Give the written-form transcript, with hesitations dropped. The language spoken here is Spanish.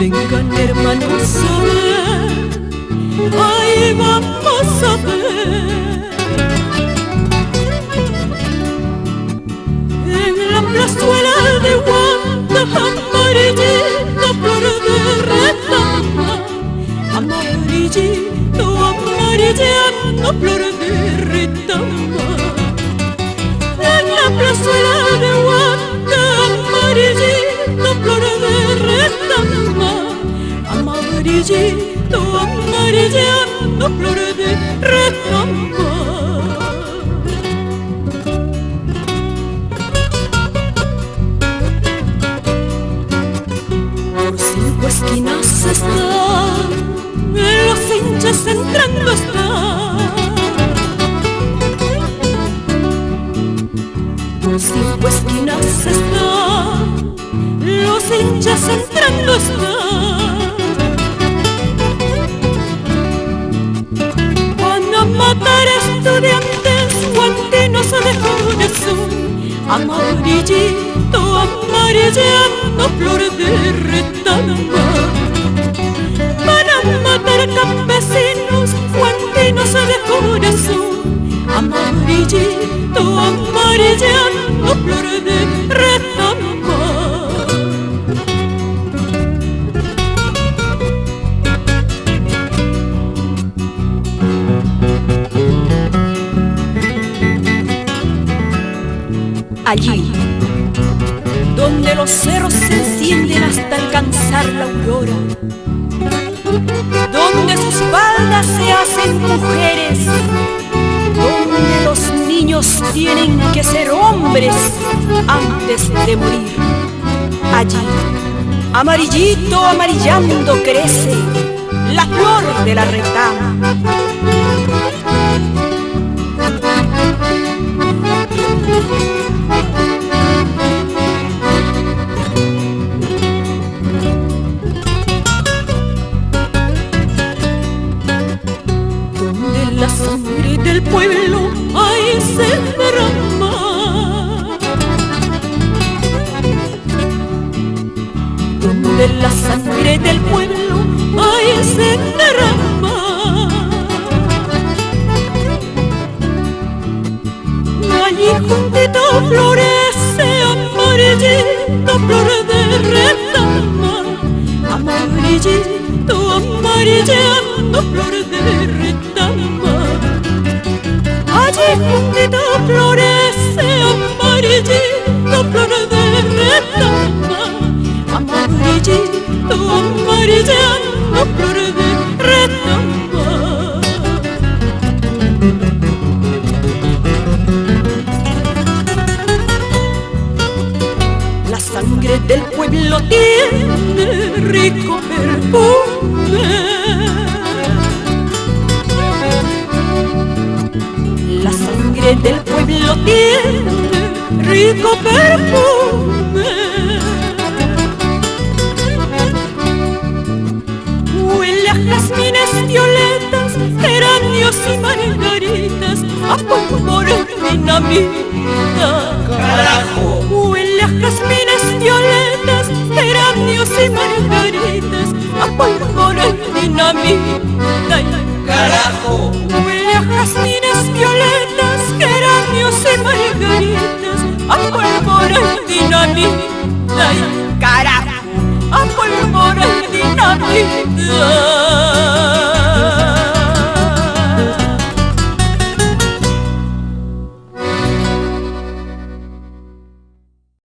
Vengan hermanos a ver, ay vamos a ver. En la plazuela de Guanta, amarillito flor de retama, amarillito, amarillando flor de retama. En la plazuela de Guanta, amarillito flor de retama, amarillito, amarillando flor de retama. Por 5 esquinas están, los hinchas entrando están. Por 5 esquinas están, los hinchas entrando están. Van a matar estudiantes, guantinos de corazón, amarillito, amarillando flor de retama. Van a matar campesinos, guantinos de corazón, amarillito, amarillando flor de retama. Allí, donde los cerros se encienden hasta alcanzar la aurora, donde sus faldas se hacen mujeres, donde los niños tienen que ser hombres antes de morir. Allí, amarillito, amarillando crece la flor de la retama. Donde la sangre del pueblo ahí se derrama, donde la sangre del pueblo ahí se derrama. Allí juntito florece amarillito flor de retama, amarillito, amarillando flor de retama. Allí juntito florece amarillito flor de retama, amarillito, amarillando flor de retama. La sangre del pueblo tiene rico perfume, la sangre del pueblo tiene rico perfume. Huele a jazmines, violetas, geranios y margaritas, a pólvora y dinamita. ¡Carajo! Huele a jazmines, violetas, geranios y margaritas, a pólvora y dinamita. ¡Carajo! Huele a jazmines, violetas, geranios y margaritas, a pólvora y dinamita. Carajo, a pólvora y dinamita.